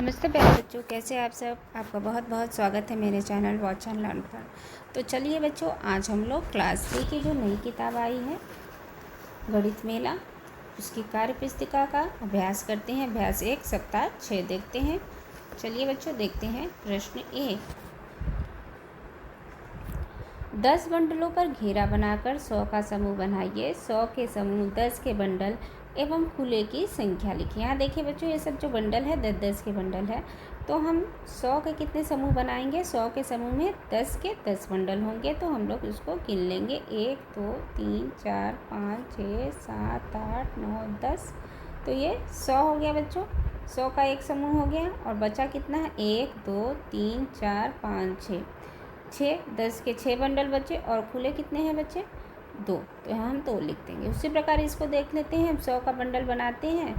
नमस्ते प्यारे बच्चों, कैसे आप सब। आपका बहुत बहुत स्वागत है मेरे चैनल वॉच एंड लर्न पर। तो चलिए बच्चों, आज हम लोग क्लास 3 की जो नई किताब आई है गणित मेला, उसकी कार्य पुस्तिका का अभ्यास करते हैं। अभ्यास 1 सप्ताह 6 देखते हैं। चलिए बच्चों, देखते हैं प्रश्न 1। 10 बंडलों पर घेरा बनाकर 100 का समूह बनाइए। 100 के समूह, 10 के बंडल एवं खुले की संख्या लिखिए। यहाँ देखिए बच्चों, ये सब जो बंडल है 10-10 के बंडल है। तो हम 100 के कितने समूह बनाएंगे? 100 के समूह में 10 के 10 बंडल होंगे। तो हम लोग इसको गिन लेंगे, 1 2 3 4 5 6 7 8 9 10। तो ये 100 हो गया बच्चों। 100 का एक समूह हो गया और बचा कितना है? 1 2 3 4 5 6। 10 के 6 बंडल बचे और खुले कितने हैं बच्चे? 2। तो यहाँ हम 2 लिख देंगे। उसी प्रकार इसको देख लेते हैं। हम 100 का बंडल बनाते हैं।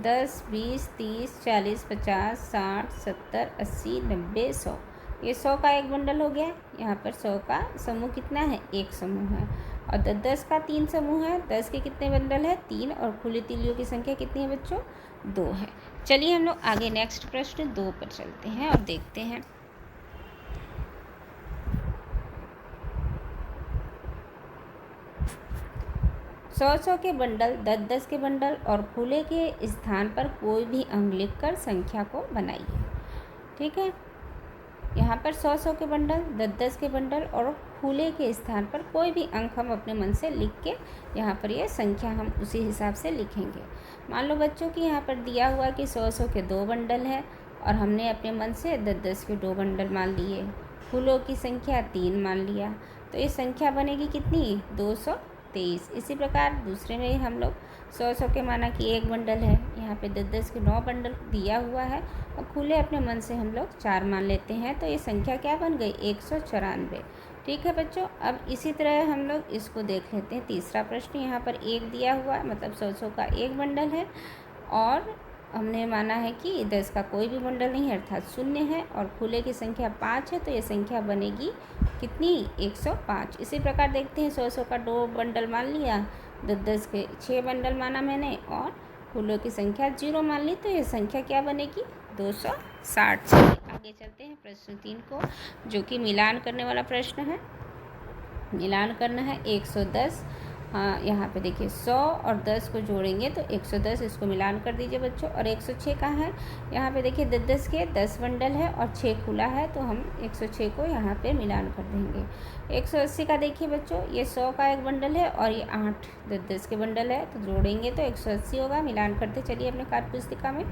10 20 30 40 50 60 70 80 90 100। ये 100 का एक बंडल हो गया। यहाँ पर 100 का समूह कितना है? एक समूह है। और 10 का 3 समूह है। 10 के कितने बंडल है? 3। और खुली तीलियों की संख्या कितनी है बच्चों? 2 है। चलिए हम लोग आगे नेक्स्ट प्रश्न 2 पर चलते हैं और देखते हैं। 100 के बंडल, 10-10 के बंडल और खुले के स्थान पर कोई भी अंक लिखकर संख्या को बनाइए। ठीक है, यहाँ पर 100 के बंडल, 10-10 के बंडल और खुले के स्थान पर कोई भी अंक हम अपने मन से लिख के यहाँ पर ये संख्या हम उसी हिसाब से लिखेंगे। मान लो बच्चों कि यहाँ पर दिया हुआ कि 100 के 2 बंडल है और हमने अपने मन से 10-10 के 2 बंडल मान लिए। फूलों की संख्या 3 मान लिया। तो ये संख्या बनेगी कितनी? 223। इसी प्रकार दूसरे में हम लोग 100 के माना कि एक बंडल है, यहाँ पे 10-10 के 9 बंडल दिया हुआ है और खुले अपने मन से हम लोग 4 मान लेते हैं। तो ये संख्या क्या बन गई? 194। ठीक है बच्चों, अब इसी तरह हम लोग इसको देख लेते हैं। तीसरा प्रश्न, यहाँ पर 1 दिया हुआ है, मतलब 100 का एक बंडल है और हमने माना है कि 10 का कोई भी बंडल नहीं है, अर्थात 0 है और खुले की संख्या 5 है। तो ये संख्या बनेगी कितनी? 105। इसी प्रकार देखते हैं, 100 का 2 बंडल मान लिया, 10-10 के 6 बंडल माना मैंने और खुलों की संख्या 0 मान ली। तो ये संख्या क्या बनेगी? 260। चलिए आगे चलते हैं प्रश्न 3 को, जो कि मिलान करने वाला प्रश्न है। मिलान करना है 110। हाँ, यहाँ पे देखिए 100 और 10 को जोड़ेंगे तो 110, इसको मिलान कर दीजिए बच्चों। और 106 कहाँ है? यहाँ पे देखिए 10-10 के 10 बंडल है और 6 खुला है, तो हम 106 को यहाँ पे मिलान कर देंगे। 180 का देखिए बच्चों, ये 100 का एक बंडल है और ये 8 10-10 के बंडल है, तो जोड़ेंगे तो 180 होगा। मिलान करते चलिए अपने कार्य पुस्तिका में।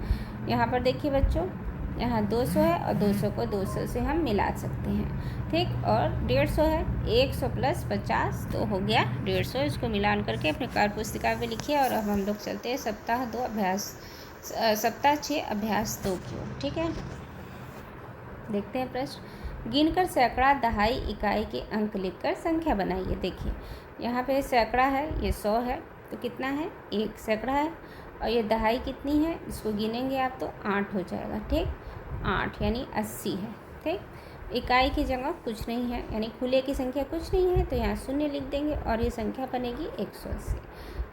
यहाँ पर देखिए बच्चों, यहाँ 200 है और 200 को 200 से हम मिला सकते हैं। ठीक, और 150 है, 100 प्लस 50 तो हो गया 150। इसको मिलान करके अपने कार्य पुस्तिका में लिखिए। और अब हम लोग चलते हैं सप्ताह 6 अभ्यास 2 की ओर। ठीक है, देखते हैं प्रश्न। गिनकर सैकड़ा दहाई इकाई के अंक लिखकर संख्या बनाइए। देखिए यहाँ पे सैकड़ा है, ये 100 है, तो कितना है? 1 सैकड़ा है। और ये दहाई कितनी है? इसको गिनेंगे आप तो 8 हो जाएगा। ठीक, 8 यानी 80 है। ठीक, इकाई की जगह कुछ नहीं है, यानी खुले की संख्या कुछ नहीं है, तो यहाँ 0 लिख देंगे और ये संख्या बनेगी 180।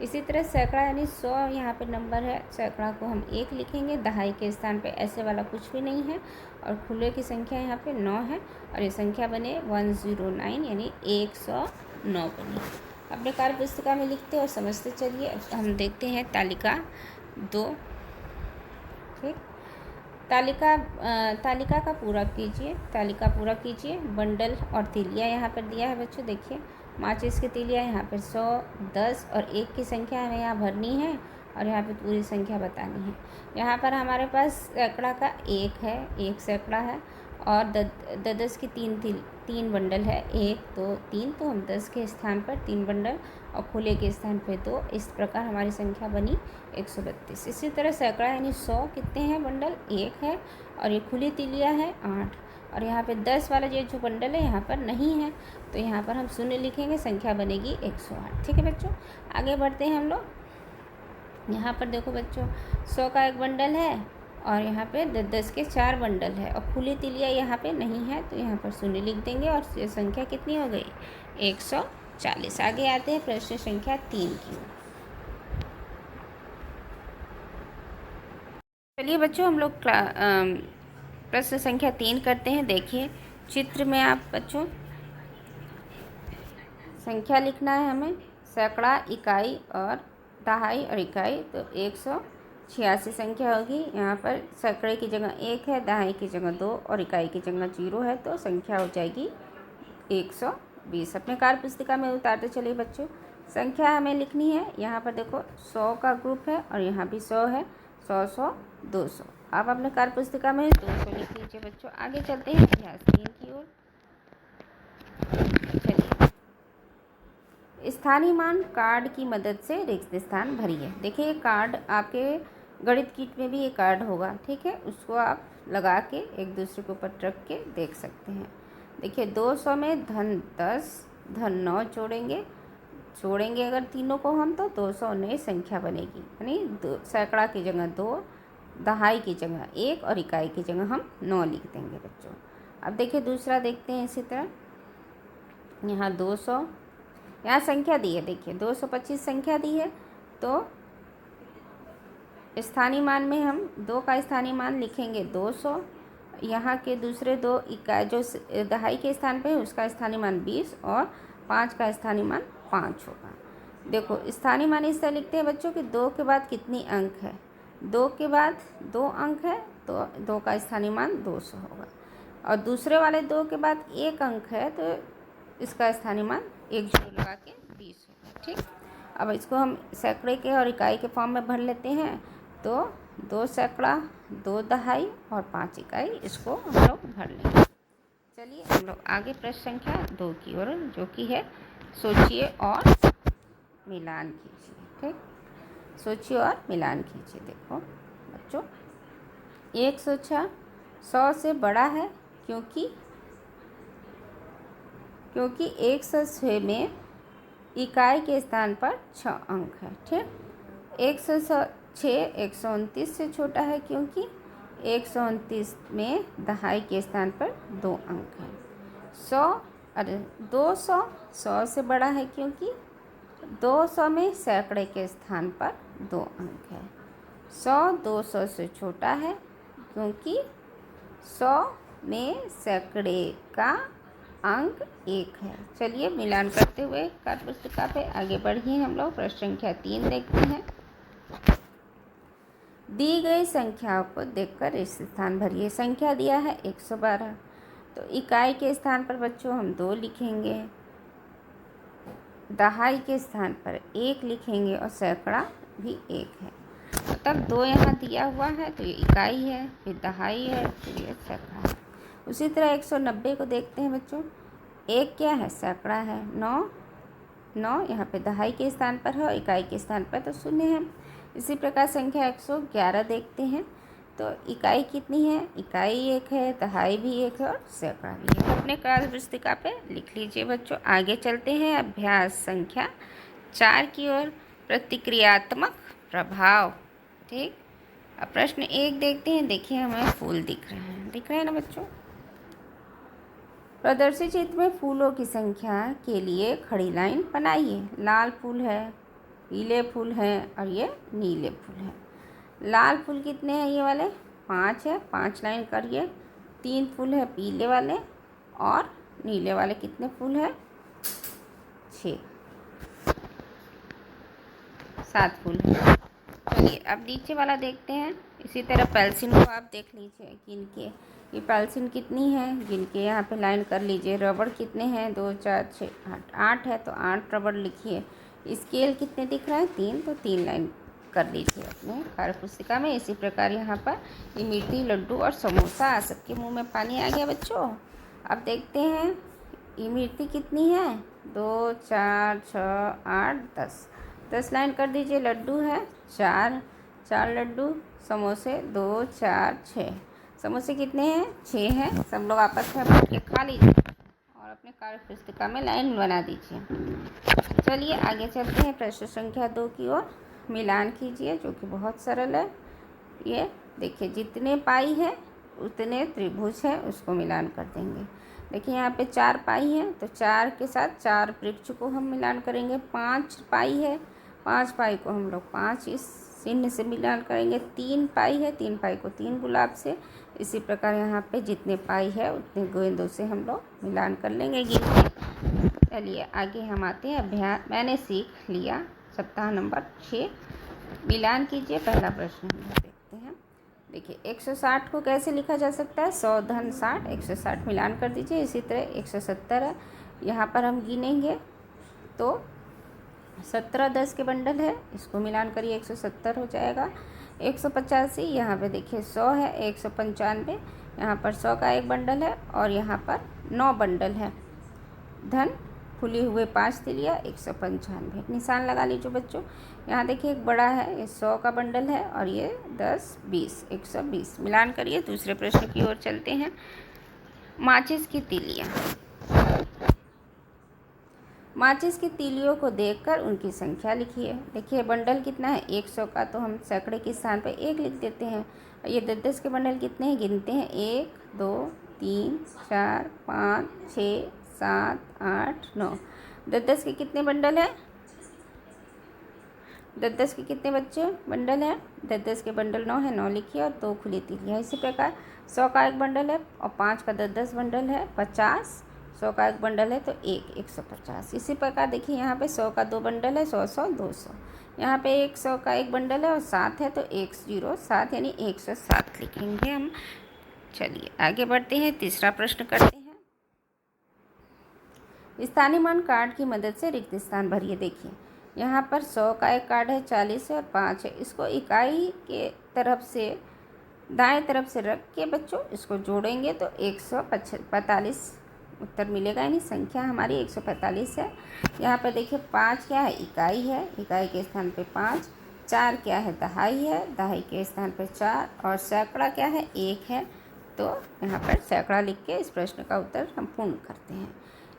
इसी तरह सैकड़ा यानी 100 यहाँ पे नंबर है, सैकड़ा को हम 1 लिखेंगे। दहाई के स्थान पे ऐसे वाला कुछ भी नहीं है और खुले की संख्या यहाँ पे 9 है और ये संख्या बने 109 यानी 109 बनी। अपने कार्य पुस्तिका में लिखते और समझते चलिए। हम देखते हैं तालिका 2। ठीक, तालिका का पूरा कीजिए। तालिका पूरा कीजिए। बंडल और तीलियाँ यहाँ पर दिया है बच्चों। देखिए माचिस की तीलियाँ यहाँ पर 100, 10 और 1 की संख्या हमें यहाँ भरनी है और यहाँ पे पूरी संख्या बतानी है। यहाँ पर हमारे पास सैकड़ा का 1 है, 1 सैकड़ा है और 10 की 3 बंडल है, 1 2 3, तो हम 10 के स्थान पर 3 बंडल और खुले के स्थान पे 2। इस प्रकार हमारी संख्या बनी 132। इसी तरह सैकड़ा यानी 100 कितने हैं बंडल? 1 है और ये खुली तीलियाँ है 8 और यहाँ पे 10 वाला ये जो बंडल है यहाँ पर नहीं है, तो यहाँ पर हम 0 लिखेंगे, संख्या बनेगी 108। ठीक है बच्चों, आगे बढ़ते हैं हम लोग। यहाँ पर देखो बच्चों, 100 का एक बंडल है और यहाँ पे 10-10 के 4 बंडल है और खुली तीलियाँ यहाँ पे नहीं है, तो यहाँ पर 0 लिख देंगे और ये संख्या कितनी हो गई? 140। आगे आते हैं प्रश्न संख्या 3 की। चलिए बच्चों, हम लोग प्रश्न संख्या 3 करते हैं। देखिए चित्र में आप बच्चों संख्या लिखना है हमें, सैकड़ा, इकाई और दहाई और इकाई। तो 186 संख्या होगी। यहाँ पर सैकड़े की जगह 1 है, दहाई की जगह 2 और इकाई की जगह 0 है, तो संख्या हो जाएगी 120। अपने कार्य पुस्तिका में उतारते चलिए बच्चों। संख्या हमें लिखनी है, यहाँ पर देखो 100 का ग्रुप है और यहाँ भी 100 है, 100 100 200। आप अपने कार्य पुस्तिका में 200 लिख लीजिए बच्चों। आगे चलते हैं अभ्यास 3 की ओर। चलिए, स्थानीय मान कार्ड की मदद से रिक्त स्थान भरिए। देखिए ये कार्ड आपके गणित किट में भी ये कार्ड होगा, ठीक है। उसको आप लगा के एक दूसरे के ऊपर रख के देख सकते हैं। देखिए 200 में धन 10 धन 9 जोड़ेंगे अगर तीनों को हम, तो 200 नई संख्या बनेगी। यानी सैकड़ा की जगह 2, दहाई की जगह 1 और इकाई की जगह हम 9 लिख देंगे बच्चों। अब देखिए दूसरा देखते हैं। इसी तरह यहाँ 200, यहाँ संख्या दी है, देखिए 225 संख्या दी है, तो स्थानीय मान में हम 2 का स्थानीय मान लिखेंगे 200। यहाँ के दूसरे 2 इकाई जो दहाई के स्थान पे है उसका स्थानीय मान 20 और 5 का स्थानीय मान 5 होगा। देखो स्थानीय मान इस तरह लिखते हैं बच्चों कि 2 के बाद कितनी अंक है, 2 के बाद 2 अंक है, तो 2 का स्थानीय मान 200 होगा। और दूसरे वाले 2 के बाद 1 अंक है, तो इसका स्थानीय मान 1 जोड़ लगा के 20 होगा, ठीक। अब इसको हम सैकड़े के और इकाई के फॉर्म में भर लेते हैं। तो 2 सैकड़ा, 2 दहाई और 5 इकाई, इसको हम लोग भर लेंगे। चलिए हम लोग आगे प्रश्न संख्या 2 की ओर, जो कि है सोचिए और मिलान कीजिए, ठीक। सोचिए और मिलान कीजिए। देखो बच्चों 106 100 से बड़ा है क्योंकि 106 में इकाई के स्थान पर 6 अंक है, ठीक। 106 129 से छोटा है क्योंकि 129 में दहाई के स्थान पर 2 अंक है। 200 100 से बड़ा है क्योंकि 200 में सैकड़े के स्थान पर 2 अंक है। 100 200 से छोटा है क्योंकि 100 में सैकड़े का अंक 1 है। चलिए मिलान करते हुए कार्य पुस्तिका पे आगे बढ़िए। हम लोग प्रश्न संख्या 3 देखते हैं। दी गई संख्याओं को देखकर इस स्थान भरिए। संख्या दिया है 112, तो इकाई के स्थान पर बच्चों हम 2 लिखेंगे, दहाई के स्थान पर 1 लिखेंगे और सैकड़ा भी 1 है। तब 2 यहाँ दिया हुआ है तो ये इकाई है, फिर दहाई है, फिर ये सैकड़ा है। उसी तरह 190 को देखते हैं बच्चों। 1 क्या है, सैकड़ा है। 9 यहाँ पे दहाई के स्थान पर है और इकाई के स्थान पर तो 0 है। इसी प्रकार संख्या 111 देखते हैं। तो इकाई कितनी है, इकाई 1 है, दहाई भी 1 है और सैकड़ा भी 1 है। अपने कार्य पुस्तिका पे लिख लीजिए बच्चों। आगे चलते हैं अभ्यास संख्या 4 की ओर, प्रतिक्रियात्मक प्रभाव, ठीक। अब प्रश्न 1 देखते हैं। देखिए हमें फूल दिख रहे हैं ना बच्चों। प्रदर्शित चित्र में फूलों की संख्या के लिए खड़ी लाइन बनाइए। लाल फूल है, पीले फूल हैं और ये नीले फूल हैं। लाल फूल कितने हैं, ये वाले 5 है, 5 लाइन करिए। 3 फूल है पीले वाले और नीले वाले कितने फूल है, 6 7 फूल है। चलिए अब नीचे वाला देखते हैं। इसी तरह पेंसिल को आप देख लीजिए गिनके, ये पेंसिल कितनी है गिनके यहाँ पे लाइन कर लीजिए। रबड़ कितने हैं, 2 4 6 8 है, तो 8 रबड़ लिखिए। स्केल कितने दिख रहे हैं, 3, तो 3 लाइन कर लीजिए अपने कार्य पुस्तिका में। इसी प्रकार यहाँ पर इमरती, लड्डू और समोसा, सबके मुंह में पानी आ गया बच्चों। अब देखते हैं इमरती कितनी है, 2 4 6 8 10 लाइन कर दीजिए। लड्डू है 4 लड्डू। समोसे 2 4 6, समोसे कितने हैं, 6 हैं। सब लोग आपस में बैठ के खा लीजिए और अपने कार्य पुस्तिका में लाइन बना दीजिए। चलिए आगे चलते हैं प्रश्न संख्या 2 की ओर। मिलान कीजिए, जो कि बहुत सरल है। ये देखिए जितने पाई है उतने त्रिभुज है, उसको मिलान कर देंगे। देखिए यहाँ पे 4 पाई है, तो 4 के साथ 4 वृक्ष को हम मिलान करेंगे। 5 पाई है, 5 पाई को हम लोग 5 इस शून्य से मिलान करेंगे 3 पाई है, 3 पाई को 3 गुलाब से। इसी प्रकार यहाँ पे जितने पाई है उतने गेंदों से हम लोग मिलान कर लेंगे गिन के। चलिए आगे हम आते हैं अभ्यास। मैंने सीख लिया सप्ताह नंबर 6। मिलान कीजिए। पहला प्रश्न हम लोग देखते हैं। देखिए 160 को कैसे लिखा जा सकता है? 100 धन 60, 160 मिलान कर दीजिए। इसी तरह 170 है, यहाँ पर हम गिनेंगे तो 17 10 के बंडल है, इसको मिलान करिए 170 हो जाएगा। 185 यहाँ पे देखिए 100 है, 195 यहाँ पर 100 का एक बंडल है और यहाँ पर 9 बंडल है। धन खुले हुए 5 तिलिया 195 निशान लगा लीजिए बच्चों। यहाँ देखिए एक बड़ा है, ये 100 का बंडल है और ये 10 20 120 मिलान करिए। दूसरे प्रश्न की ओर चलते हैं। माचिस की तीलियाँ। माचिस की तीलियों को देखकर उनकी संख्या लिखिए। देखिए बंडल कितना है 100 का, तो हम सैकड़े के स्थान पर 1 लिख देते हैं। ये 10 के बंडल कितने हैं गिनते हैं 1 2 3 4 5 6 7 8 9। 10 के कितने बंडल है? 10 के कितने बच्चे बंडल है? 10 के बंडल 9 है, 9 लिखिए और 2 खुली तीलियाँ। इसी प्रकार 100 का एक बंडल है और 5 का 10 बंडल है 50। 100 का एक बंडल है तो 150। इसी प्रकार देखिए यहाँ पे 100 का 2 बंडल है 100 100 200। यहाँ पे 100 का एक बंडल है और 7 है तो 107 यानी 107 लिखेंगे हम। चलिए आगे बढ़ते हैं। तीसरा प्रश्न करते हैं। स्थानीय मान कार्ड की मदद से रिक्त स्थान भरिए। देखिए यहाँ पर 100 का एक कार्ड है, 40 है और 5 है। इसको इकाई के तरफ से दाएं तरफ से रख के बच्चों इसको जोड़ेंगे तो 145 उत्तर मिलेगा, यानी संख्या हमारी 145 है। यहाँ पर देखिए 5 क्या है? इकाई है, इकाई के स्थान पे 5। 4 क्या है? दहाई है, दहाई के स्थान पे 4। और सैकड़ा क्या है? 1 है, तो यहाँ पर सैकड़ा लिख के इस प्रश्न का उत्तर हम पूर्ण करते हैं।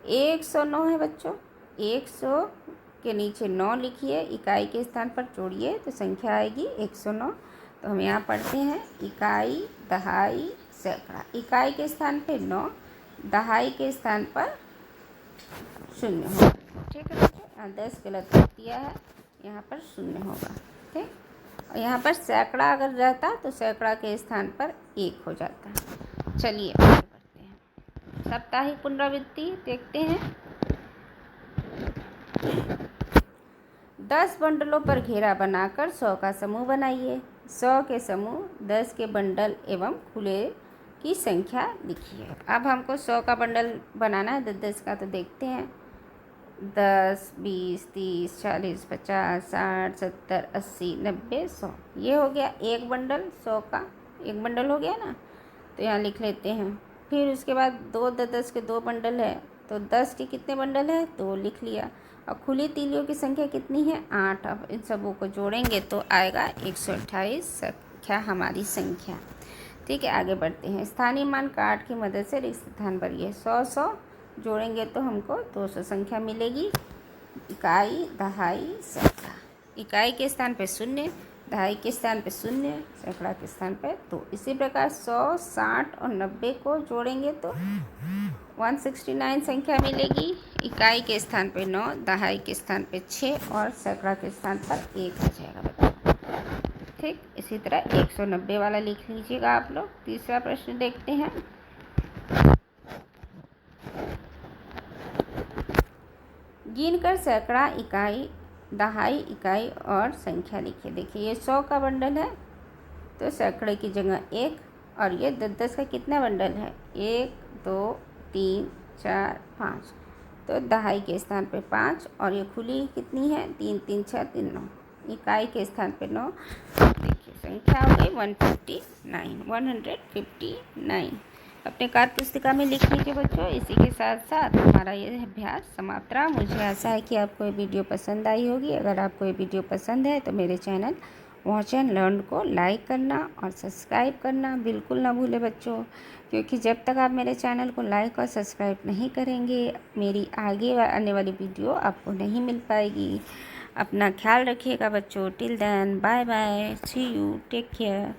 109 है बच्चों, 100 के नीचे 9 लिखिए, इकाई के स्थान पर जोड़िए तो संख्या आएगी 109। तो हम यहाँ पढ़ते हैं इकाई दहाई सैकड़ा। इकाई के स्थान पे 9, दहाई के स्थान पर 0 होगा। ठीक है बच्चों, यहाँ 10 गलत कर दिया है, यहाँ पर 0 होगा। ठीक, और यहाँ पर सैकड़ा अगर रहता तो सैकड़ा के स्थान पर 1 हो जाता। चलिए आगे बढ़ते हैं। साप्ताहिक पुनरावृत्ति देखते हैं। 10 बंडलों पर घेरा बनाकर 100 का समूह बनाइए। 100 के समूह 10 के बंडल एवं खुले की संख्या लिखिए। अब हमको 100 का बंडल बनाना है 10 का, तो देखते हैं 10 20 30 40 50 60 70 80 90 100। ये हो गया एक बंडल, 100 का एक बंडल हो गया ना, तो यहाँ लिख लेते हैं। फिर उसके बाद 10 के 2 बंडल है, तो 10 के कितने बंडल है? 2 लिख लिया। और खुली तीलियों की संख्या कितनी है? 8। अब इन सबों को जोड़ेंगे तो आएगा 128 संख्या हमारी संख्या। ठीक है आगे बढ़ते हैं। स्थानीय मान कार्ड की मदद से रिक्त स्थान भरिए। 100 जोड़ेंगे तो हमको 200 संख्या मिलेगी। इकाई दहाई सैकड़ा। इकाई के स्थान पे 0, दहाई के स्थान पे 0, सैकड़ा के स्थान पे 2। इसी प्रकार 100 60 और 90 को जोड़ेंगे तो 169 संख्या मिलेगी। इकाई के स्थान पे 9, दहाई के स्थान पे 6 और सैकड़ा के स्थान पर 1 आ जाएगा बच्चों। ठीक, इसी तरह 190 वाला लिख लीजिएगा आप लोग। तीसरा प्रश्न देखते हैं। गिनकर सैकड़ा, इकाई, दहाई, इकाई और संख्या लिखिए। देखिए ये 100 का बंडल है तो सैकड़े की जगह 1, और ये 10 का कितना बंडल है? 1 2 3 4 5, तो दहाई के स्थान पे 5 और ये खुली कितनी है? 3 3 6 3 9। इकाई के स्थान पे 9। देखिए संख्या हो गई 159। अपने कार्य पुस्तिका में लिख लीजिए बच्चों। इसी के साथ साथ हमारा ये अभ्यास समाप्त रहा। मुझे आशा है कि आपको ये वीडियो पसंद आई होगी। अगर आपको ये वीडियो पसंद है तो मेरे चैनल वॉच एंड लर्न को लाइक करना और सब्सक्राइब करना बिल्कुल ना भूलें बच्चों, क्योंकि जब तक आप मेरे चैनल को लाइक और सब्सक्राइब नहीं करेंगे मेरी आगे आने वाली वीडियो आपको नहीं मिल पाएगी। अपना ख्याल रखिएगा बच्चों। Till then bye bye, see you, take care.